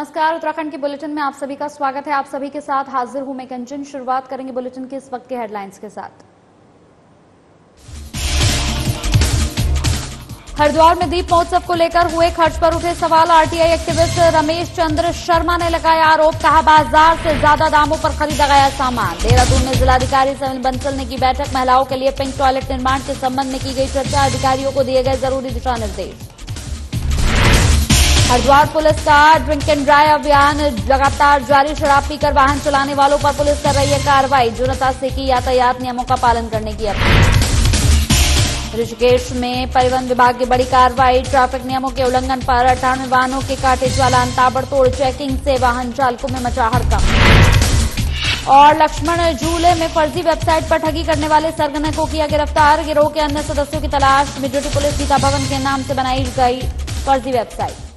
नमस्कार, उत्तराखंड के बुलेटिन में आप सभी का स्वागत है। आप सभी के साथ हाजिर हूं मैं कंचन। शुरुआत करेंगे बुलेटिन की इस वक्त के हेडलाइंस के साथ। हरिद्वार में दीप महोत्सव को लेकर हुए खर्च पर उठे सवाल। आरटीआई एक्टिविस्ट रमेश चंद्र शर्मा ने लगाया आरोप, कहा बाजार से ज्यादा दामों पर खरीदा गया सामान। देहरादून में जिलाधिकारी सविन बंसल ने की बैठक। महिलाओं के लिए पिंक टॉयलेट निर्माण के संबंध में की गई चर्चा। अधिकारियों को दिए गए जरूरी दिशा निर्देश। हरिद्वार पुलिस का ड्रिंक एंड ड्राइव अभियान लगातार जारी। शराब पीकर वाहन चलाने वालों पर पुलिस कर रही है कार्रवाई। जनता से की यातायात नियमों का पालन करने की अपील। ऋषिकेश में परिवहन विभाग की बड़ी कार्रवाई। ट्रैफिक नियमों के उल्लंघन पर 98 वाहनों के काटे चालान। ताबड़तोड़ चेकिंग से वाहन चालकों में मचा हड़कंप। और लक्ष्मण झूले में फर्जी वेबसाइट पर ठगी करने वाले सरगना को किया गिरफ्तार। गिरोह के अन्य सदस्यों की तलाश। मिडोटी पुलिस गीता भवन के नाम से बनाई गई फर्जी वेबसाइट।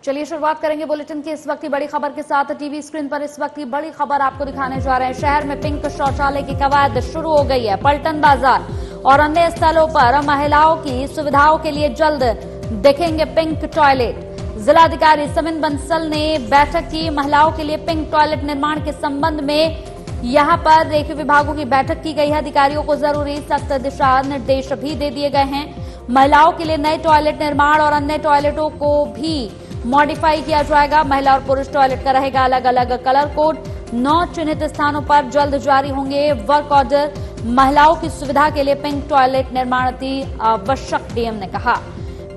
चलिए शुरुआत करेंगे बुलेटिन की इस वक्त की बड़ी खबर के साथ। टीवी स्क्रीन पर इस वक्त की बड़ी खबर आपको दिखाने जा रहे हैं। शहर में पिंक शौचालय की कवायद शुरू हो गई है। पलटन बाजार और अन्य स्थलों पर महिलाओं की सुविधाओं के लिए जल्द दिखेंगे पिंक टॉयलेट। जिलाधिकारी सविन बंसल ने बैठक की। महिलाओं के लिए पिंक टॉयलेट निर्माण के संबंध में यहां पर रेखीय विभागों की बैठक की गई है। अधिकारियों को जरूरी सख्त दिशा निर्देश भी दे दिए गए हैं। महिलाओं के लिए नए टॉयलेट निर्माण और अन्य टॉयलेटों को भी मॉडिफाई किया जाएगा। महिला और पुरुष टॉयलेट का रहेगा अलग अलग कलर कोड। 9 चिन्हित स्थानों पर जल्द जारी होंगे वर्क ऑर्डर। महिलाओं की सुविधा के लिए पिंक टॉयलेट निर्माण अति आवश्यक, डीएम ने कहा।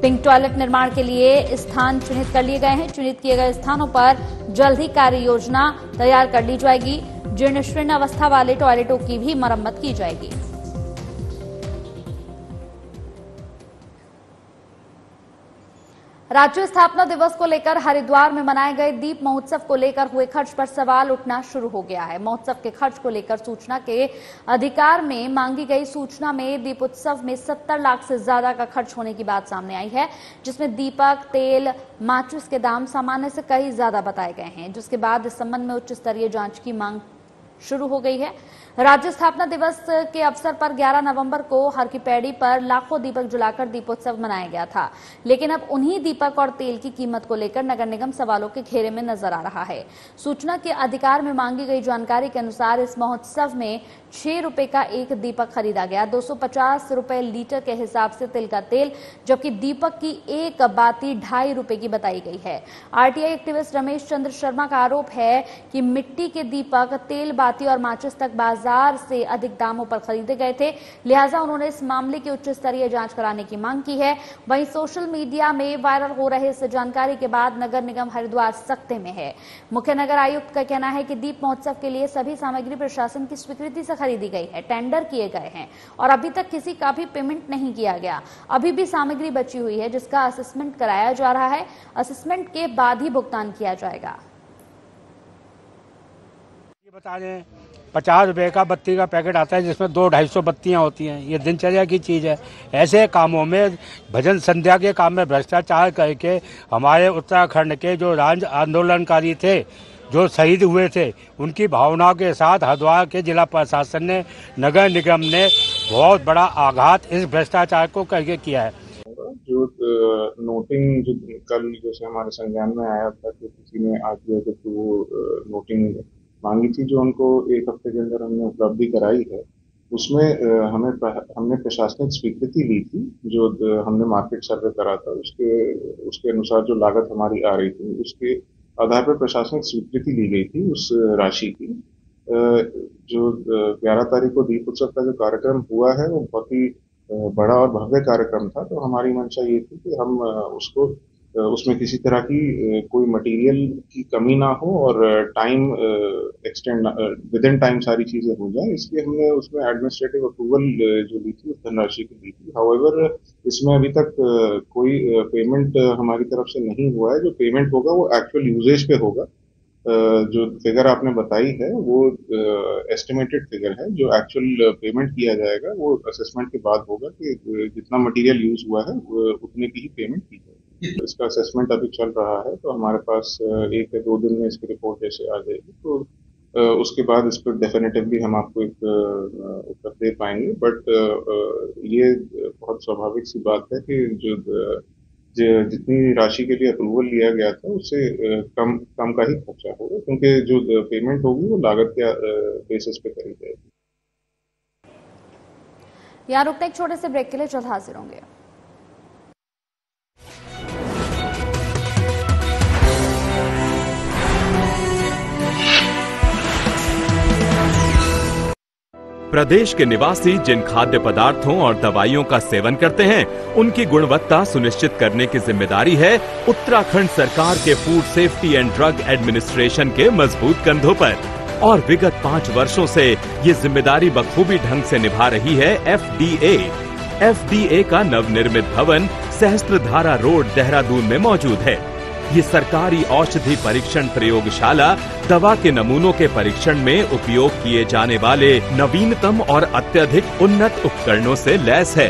पिंक टॉयलेट निर्माण के लिए स्थान चिन्हित कर लिए गए हैं। चिन्हित किए गए स्थानों पर जल्द ही कार्य योजना तैयार कर ली जाएगी। जीर्ण शीर्ण अवस्था वाले टॉयलेटों की भी मरम्मत की जाएगी। राज्य स्थापना दिवस को लेकर हरिद्वार में मनाए गए दीप महोत्सव को लेकर हुए खर्च पर सवाल उठना शुरू हो गया है। महोत्सव के खर्च को लेकर सूचना के अधिकार में मांगी गई सूचना में दीप उत्सव में 70 लाख से ज्यादा का खर्च होने की बात सामने आई है, जिसमें दीपक, तेल, माचिस के दाम सामान्य से कहीं ज्यादा बताए गए हैं, जिसके बाद इस संबंध में उच्च स्तरीय जांच की मांग शुरू हो गई है। राज्य स्थापना दिवस के अवसर पर 11 नवंबर को हर की पैड़ी पर लाखों दीपक जलाकर दीपोत्सव मनाया गया था, लेकिन अब उन्हीं दीपक और तेल की कीमत को लेकर नगर निगम सवालों के घेरे में नजर आ रहा है। सूचना के अधिकार में मांगी गई जानकारी के अनुसार इस महोत्सव में 6 रुपए का एक दीपक खरीदा गया। 250 रुपए लीटर के हिसाब से तिल का तेल, जबकि दीपक की एक बाती 2.5 रुपए की बताई गई है। आरटीआई एक्टिविस्ट रमेश चंद्र शर्मा का आरोप है कि मिट्टी के दीपक, तेल, बाती और माचिस तक बाजार से अधिक दामों पर खरीदे गए थे, लिहाजा उन्होंने इस मामले की उच्च स्तरीय जांच कराने की मांग की है। वहीं सोशल मीडिया में वायरल हो रहे इस जानकारी के बाद नगर निगम हरिद्वार सख्ते में है। मुख्य नगर आयुक्त का कहना है कि दीप महोत्सव के लिए सभी सामग्री प्रशासन की स्वीकृति से खरीदी गई है, टेंडर किए गए हैं और अभी तक किसी का भी पेमेंट नहीं किया गया। अभी भी सामग्री बची हुई है, जिसका असेसमेंट कराया जा रहा है। असेसमेंट के बाद ही भुगतान किया जाएगा। बता दें, 50 रुपए का बत्ती का पैकेट आता है, जिसमें 200-250 बत्तियां होती हैं। ये दिनचर्या की चीज़ है। ऐसे कामों में, भजन संध्या के काम में भ्रष्टाचार करके हमारे उत्तराखंड के जो राज्य आंदोलनकारी थे, जो शहीद हुए थे, उनकी भावनाओं के साथ हरिद्वार के जिला प्रशासन ने, नगर निगम ने बहुत बड़ा आघात इस भ्रष्टाचार को करके किया है। जो नोटिंग जो कल जैसे हमारे संज्ञान में आया था कि किसी ने आरटीआई के थ्रू नोटिंग मांगी थी, जो उनको 1 हफ्ते के अंदर हमने उपलब्धि कराई है, उसमें हमने प्रशासनिक स्वीकृति ली थी। जो हमने मार्केट सर्वे करा था, उसके अनुसार जो लागत हमारी आ रही थी, उसके आधार पर प्रशासनिक स्वीकृति ली गई थी उस राशि की। जो 11 तारीख को दीप उत्सव का जो कार्यक्रम हुआ है, वो बहुत ही बड़ा और भव्य कार्यक्रम था। तो हमारी मंशा ये थी कि हम उसमें किसी तरह की कोई मटेरियल की कमी ना हो और time extend with in time सारी चीजें हो जाए, इसलिए हमने उसमें एडमिनिस्ट्रेटिव अप्रूवल जो ली थी, उस धनराशि की ली थी। हाउएवर इसमें अभी तक कोई पेमेंट हमारी तरफ से नहीं हुआ है। जो पेमेंट होगा वो एक्चुअल यूजेज पे होगा। जो फिगर आपने बताई है वो एस्टिमेटेड फिगर है। जो एक्चुअल पेमेंट किया जाएगा वो असेसमेंट के बाद होगा कि जितना मटेरियल यूज हुआ है उतने की ही पेमेंट की जाएगी। इसका असेसमेंट अभी चल रहा है, तो हमारे पास 1 या 2 दिन में इसकी रिपोर्ट जैसे आ जाएगी, तो उसके बाद इस पर डेफिनेटिवली हम आपको एक उत्तर दे पाएंगे। बट ये बहुत स्वाभाविक सी बात है कि जितनी राशि के लिए अप्रूवल लिया गया था उससे कम कम का ही खर्चा होगा, क्योंकि जो पेमेंट होगी वो लागत के बेसिस पे करी जाएगी। यहाँ रुकते एक छोटे से ब्रेक के लिए, जल्द हाजिर होंगे। प्रदेश के निवासी जिन खाद्य पदार्थों और दवाइयों का सेवन करते हैं, उनकी गुणवत्ता सुनिश्चित करने की जिम्मेदारी है उत्तराखंड सरकार के food safety and drug administration के मजबूत कंधों पर। और विगत 5 वर्षों से ये जिम्मेदारी बखूबी ढंग से निभा रही है एफडीए। एफडीए का नवनिर्मित भवन सहस्त्रधारा रोड, देहरादून में मौजूद है। ये सरकारी औषधि परीक्षण प्रयोगशाला दवा के नमूनों के परीक्षण में उपयोग किए जाने वाले नवीनतम और अत्यधिक उन्नत उपकरणों से लैस है।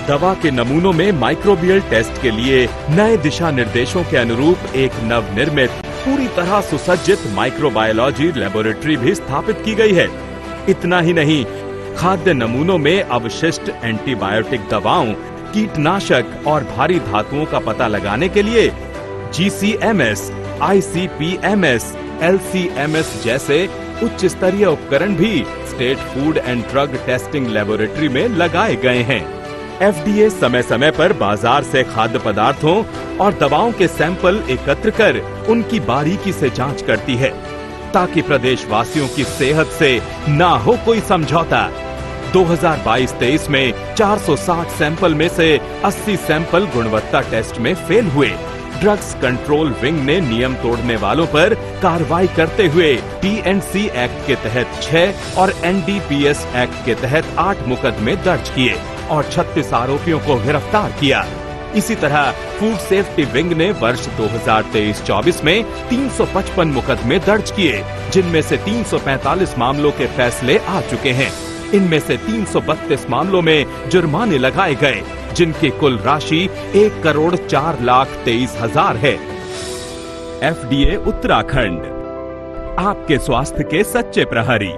दवा के नमूनों में माइक्रोबियल टेस्ट के लिए नए दिशा निर्देशों के अनुरूप एक नवनिर्मित, पूरी तरह सुसज्जित माइक्रोबायोलॉजी लेबोरेटरी भी स्थापित की गई है। इतना ही नहीं, खाद्य नमूनों में अवशिष्ट एंटीबायोटिक दवाओं, कीटनाशक और भारी धातुओं का पता लगाने के लिए GCMS, ICP-MS, LC-MS जैसे उच्च स्तरीय उपकरण भी state food and drug testing laboratory में लगाए गए हैं। FDA समय समय पर बाजार से खाद्य पदार्थों और दवाओं के सैंपल एकत्र कर उनकी बारीकी से जांच करती है, ताकि प्रदेश वासियों की सेहत से ना हो कोई समझौता। 2022-23 में 460 सैंपल में से 80 सैंपल गुणवत्ता टेस्ट में फेल हुए। ड्रग्स कंट्रोल विंग ने नियम तोड़ने वालों पर कार्रवाई करते हुए TNC एक्ट के तहत 6 और NDPS एक्ट के तहत 8 मुकदमे दर्ज किए और 36 आरोपियों को गिरफ्तार किया। इसी तरह फूड सेफ्टी विंग ने वर्ष 2023-24 में 355 मुकदमे दर्ज किए, जिनमें से 345 मामलों के फैसले आ चुके हैं। इनमें से 332 मामलों में जुर्माने लगाए गए, जिनकी कुल राशि 1,04,23,000 है। FDA उत्तराखंड, आपके स्वास्थ्य के सच्चे प्रहरी।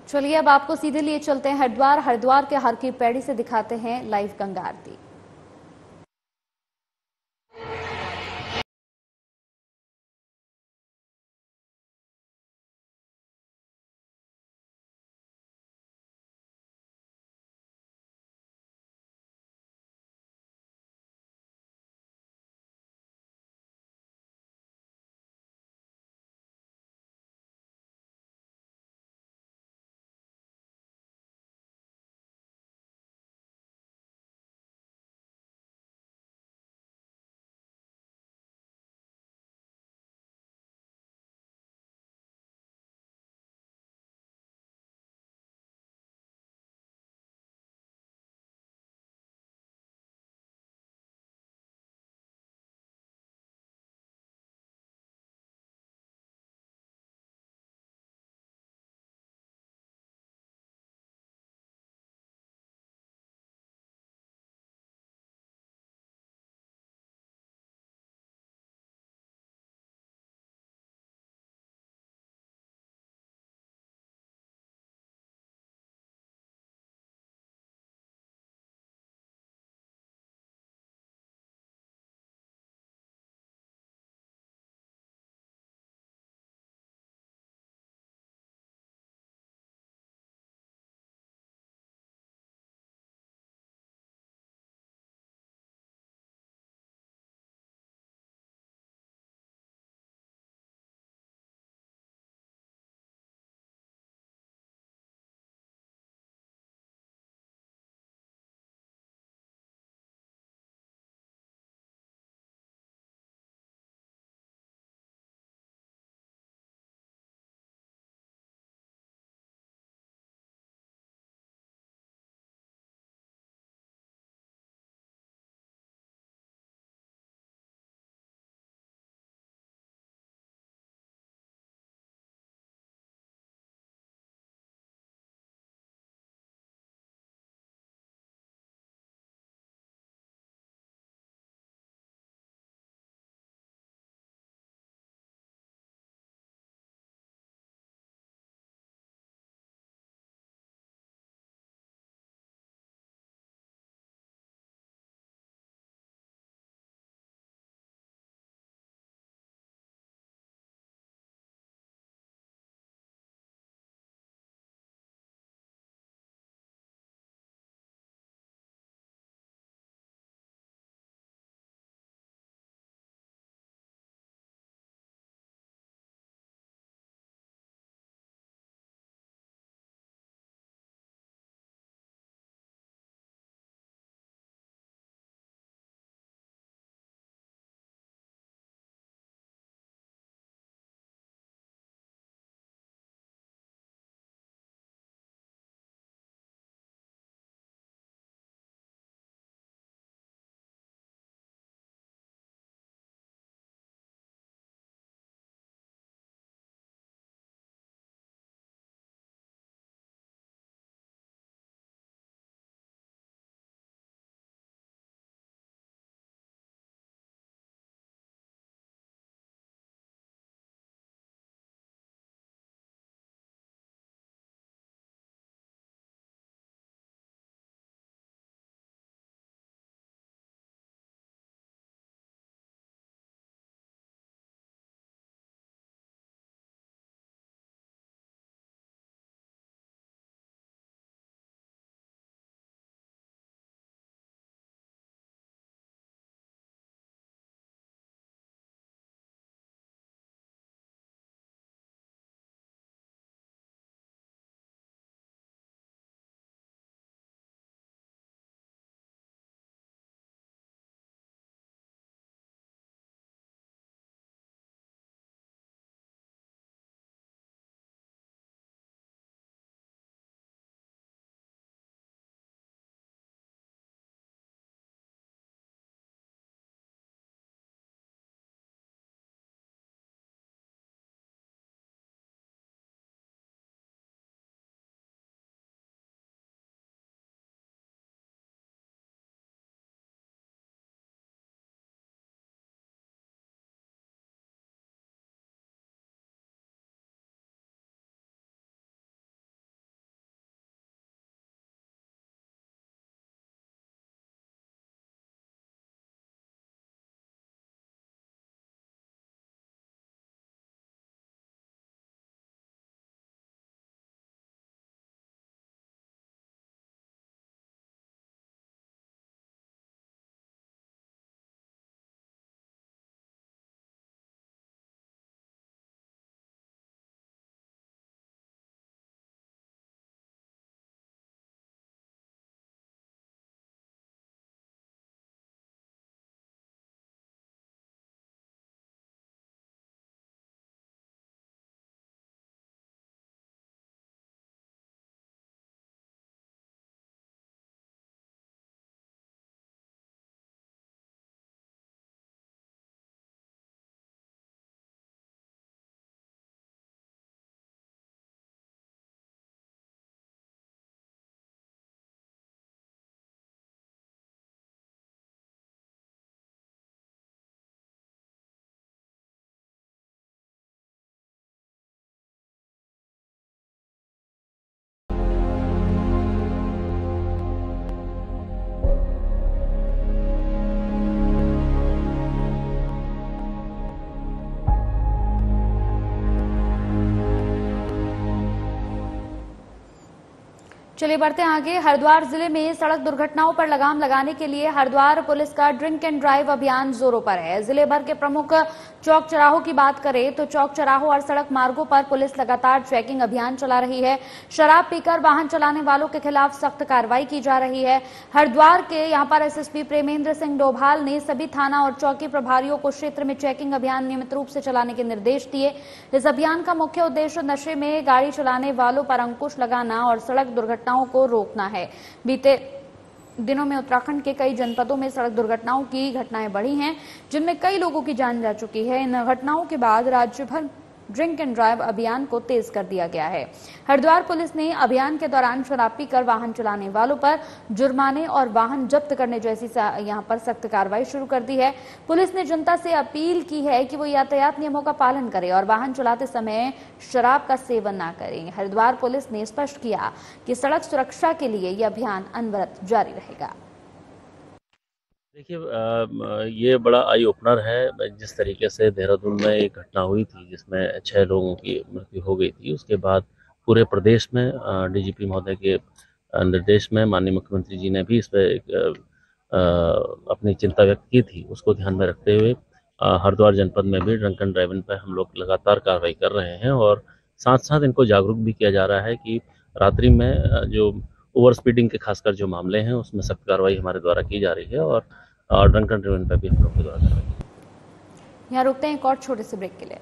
चलिए अब आपको सीधे लिए चलते हैं हरिद्वार के हर की पैड़ी से दिखाते हैं लाइव गंगा आरती। चलिए बढ़ते हैं आगे। हरिद्वार जिले में सड़क दुर्घटनाओं पर लगाम लगाने के लिए हरिद्वार पुलिस का ड्रिंक एंड ड्राइव अभियान जोरों पर है। जिले भर के प्रमुख चौक चौराहों की बात करें तो चौक चौराहों और सड़क मार्गों पर पुलिस लगातार चेकिंग अभियान चला रही है। शराब पीकर वाहन चलाने वालों के खिलाफ सख्त कार्रवाई की जा रही है। हरिद्वार के यहां पर एसएसपी प्रेमेंद्र सिंह डोभाल ने सभी थाना और चौकी प्रभारियों को क्षेत्र में चेकिंग अभियान नियमित रूप से चलाने के निर्देश दिए। इस अभियान का मुख्य उद्देश्य नशे में गाड़ी चलाने वालों पर अंकुश लगाना और सड़क दुर्घटनाओं को रोकना है। बीते दिनों में उत्तराखंड के कई जनपदों में सड़क दुर्घटनाओं की घटनाएं बढ़ी हैं, जिनमें कई लोगों की जान जा चुकी है। इन घटनाओं के बाद राज्य भर ड्रिंक एंड ड्राइव अभियान को तेज कर दिया गया है। हरिद्वार पुलिस ने अभियान के दौरान शराब पीकर वाहन चलाने वालों पर जुर्माने और वाहन जब्त करने जैसी यहां पर सख्त कार्रवाई शुरू कर दी है। पुलिस ने जनता से अपील की है कि वो यातायात नियमों का पालन करें और वाहन चलाते समय शराब का सेवन न करें। हरिद्वार पुलिस ने स्पष्ट किया कि सड़क सुरक्षा के लिए यह अभियान अनवरत जारी रहेगा। देखिए, ये बड़ा आई ओपनर है। जिस तरीके से देहरादून में एक घटना हुई थी जिसमें 6 लोगों की मृत्यु हो गई थी, उसके बाद पूरे प्रदेश में डीजीपी महोदय के निर्देश में माननीय मुख्यमंत्री जी ने भी इस पर अपनी चिंता व्यक्त की थी। उसको ध्यान में रखते हुए हरिद्वार जनपद में भी ड्रंक एंड ड्राइविंग पर हम लोग लगातार कार्रवाई कर रहे हैं और साथ साथ इनको जागरूक भी किया जा रहा है कि रात्रि में जो ओवर स्पीडिंग के खासकर जो मामले हैं उसमें सख्त कार्रवाई हमारे द्वारा की जा रही है और ड्रंक एंड ड्राइविंग पर भी हम लोग के द्वारा कार्रवाई। यहाँ रुकते हैं एक और छोटे से ब्रेक के लिए।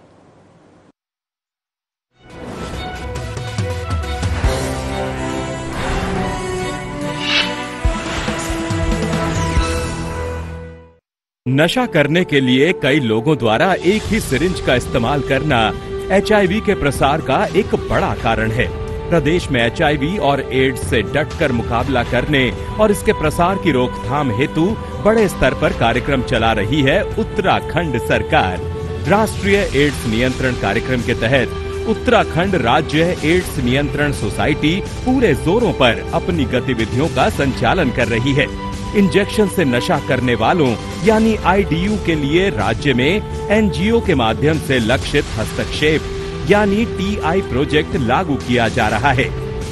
नशा करने के लिए कई लोगों द्वारा एक ही सिरिंज का इस्तेमाल करना HIV के प्रसार का एक बड़ा कारण है। प्रदेश में HIV और एड्स से डटकर मुकाबला करने और इसके प्रसार की रोकथाम हेतु बड़े स्तर पर कार्यक्रम चला रही है उत्तराखंड सरकार। राष्ट्रीय एड्स नियंत्रण कार्यक्रम के तहत उत्तराखंड राज्य एड्स नियंत्रण सोसाइटी पूरे जोरों पर अपनी गतिविधियों का संचालन कर रही है। इंजेक्शन से नशा करने वालों यानी IDU के लिए राज्य में NGO के माध्यम से लक्षित हस्तक्षेप यानी TI प्रोजेक्ट लागू किया जा रहा है।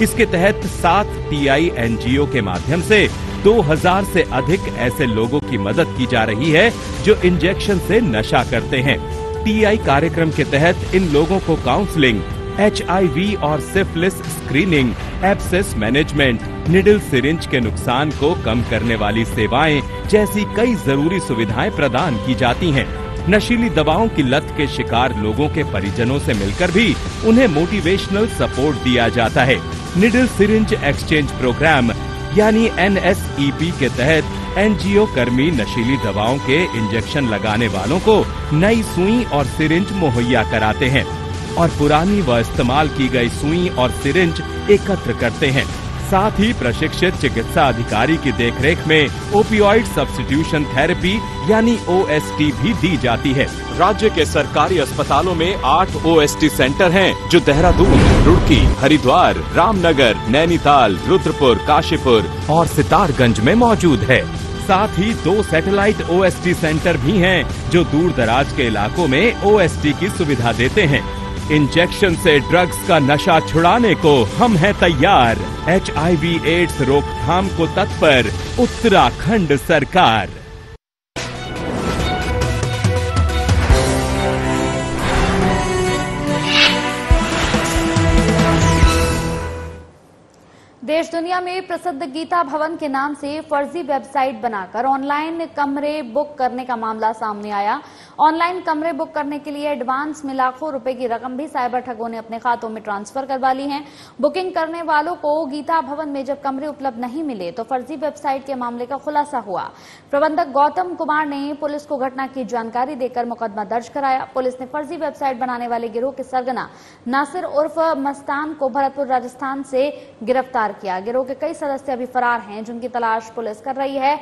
इसके तहत 7 TI NGO के माध्यम से 2000 से अधिक ऐसे लोगों की मदद की जा रही है जो इंजेक्शन से नशा करते हैं। TI कार्यक्रम के तहत इन लोगों को काउंसलिंग, HIV और syphilis screening, abscess management, needle syringe के नुकसान को कम करने वाली सेवाएं जैसी कई जरूरी सुविधाएं प्रदान की जाती हैं। नशीली दवाओं की लत के शिकार लोगों के परिजनों से मिलकर भी उन्हें मोटिवेशनल सपोर्ट दिया जाता है। निडल सिरिंज एक्सचेंज प्रोग्राम यानी NSEP के तहत NGO कर्मी नशीली दवाओं के इंजेक्शन लगाने वालों को नई सुई और सिरिंज मुहैया कराते हैं और पुरानी व इस्तेमाल की गई सुई और सिरिंज एकत्र करते हैं। साथ ही प्रशिक्षित चिकित्सा अधिकारी की देखरेख में ओपियोइड सब्स्टिट्यूशन थेरेपी यानी OST भी दी जाती है। राज्य के सरकारी अस्पतालों में 8 OST सेंटर हैं जो देहरादून, रुड़की, हरिद्वार, रामनगर, नैनीताल, रुद्रपुर, काशीपुर और सितारगंज में मौजूद है। साथ ही 2 सैटेलाइट OST सेंटर भी हैं जो दूर दराज के इलाकों में OST की सुविधा देते हैं। इंजेक्शन से ड्रग्स का नशा छुड़ाने को हम हैं तैयार। HIV एड्स रोकथाम को तत्पर उत्तराखंड सरकार। देश दुनिया में प्रसिद्ध गीता भवन के नाम से फर्जी वेबसाइट बनाकर ऑनलाइन कमरे बुक करने का मामला सामने आया। ऑनलाइन कमरे बुक करने के लिए एडवांस में लाखों रुपए की रकम भी साइबर ठगों ने अपने खातों में ट्रांसफर करवा ली है। बुकिंग करने वालों को गीता भवन में जब कमरे उपलब्ध नहीं मिले तो फर्जी वेबसाइट के मामले का खुलासा हुआ। प्रबंधक गौतम कुमार ने पुलिस को घटना की जानकारी देकर मुकदमा दर्ज कराया। पुलिस ने फर्जी वेबसाइट बनाने वाले गिरोह के सरगना नासिर उर्फ मस्तान को भरतपुर राजस्थान से गिरफ्तार किया। गिरोह के कई सदस्य अभी फरार हैं जिनकी तलाश पुलिस कर रही है।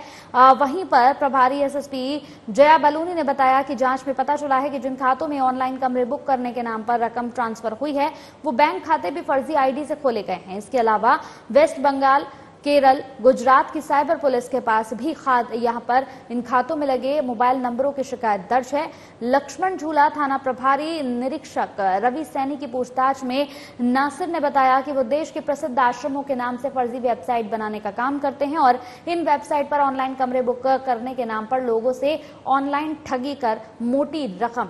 वहीं पर प्रभारी SSP जया बलूनी ने बताया कि जांच में पता चला है कि जिन खातों में ऑनलाइन कमरे बुक करने के नाम पर रकम ट्रांसफर हुई है वो बैंक खाते भी फर्जी ID से खोले गए हैं। इसके अलावा वेस्ट बंगाल, केरल, गुजरात की साइबर पुलिस के पास भी यहां पर इन खातों में लगे मोबाइल नंबरों की शिकायत दर्ज है। लक्ष्मण झूला थाना प्रभारी निरीक्षक रवि सैनी की पूछताछ में नासिर ने बताया कि वो देश के प्रसिद्ध आश्रमों के नाम से फर्जी वेबसाइट बनाने का काम करते हैं और इन वेबसाइट पर ऑनलाइन कमरे बुक करने के नाम पर लोगों से ऑनलाइन ठगी कर मोटी रकम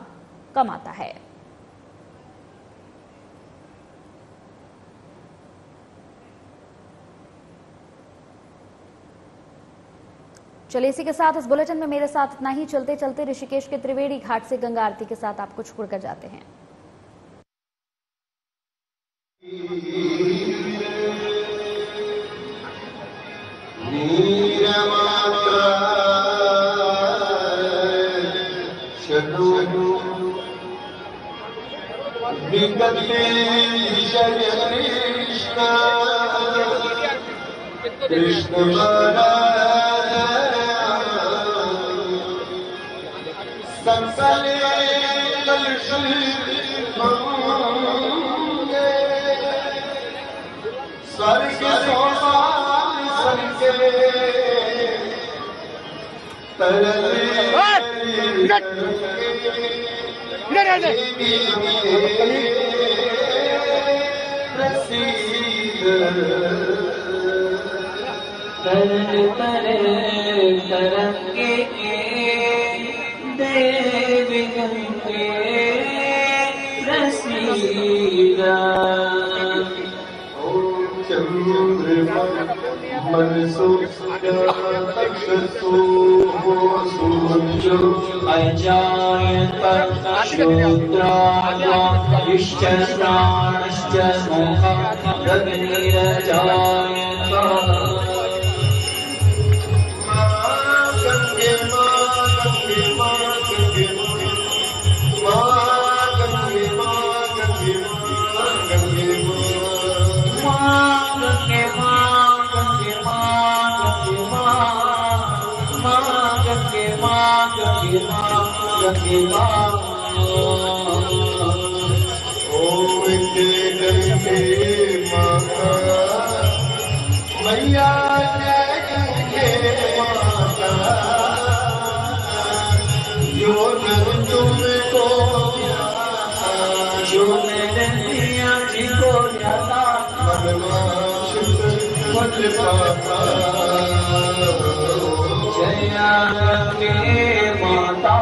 कमाता है। चलिए इसी के साथ इस बुलेटिन में मेरे साथ इतना ही। चलते चलते ऋषिकेश के त्रिवेणी घाट से गंगा आरती के साथ आपको छोड़कर जाते हैं। कृष्ण संसले स्वर्ग सोपान संके तरंगे देवी गंगे रसीदा ओम चंद्रमा मनसो तक्षसो सूर्यो अजायत शूद्राया विश्चराणश्च मोहा गगनिरजायत मैया जो तुमको जो मैंने दिया जिनको जया के माता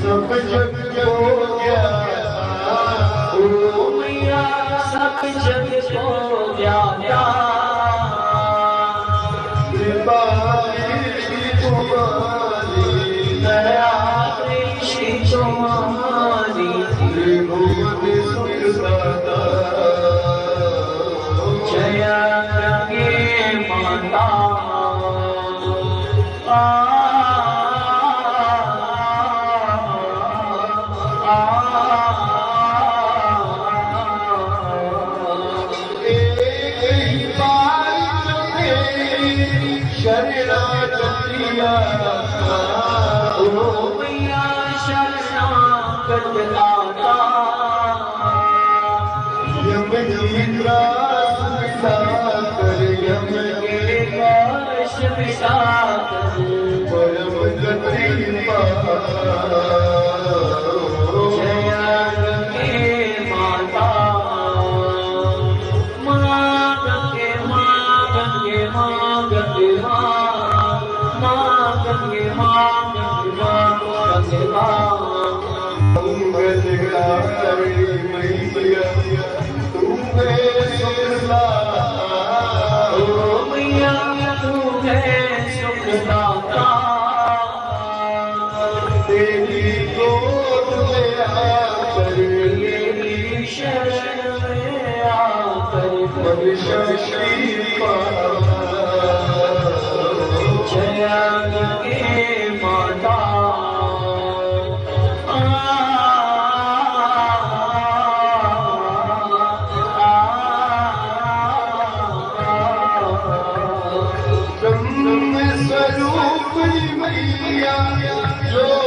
सब जग हो गया ओ मैया सब जग हो गया माँ गंगे माँ गंगे माँ मैया तू है सुखदाता तेरी गोद में आकर मेरी शरण में आकर शक्ति जया गंगे माता स्वरूप मैया जो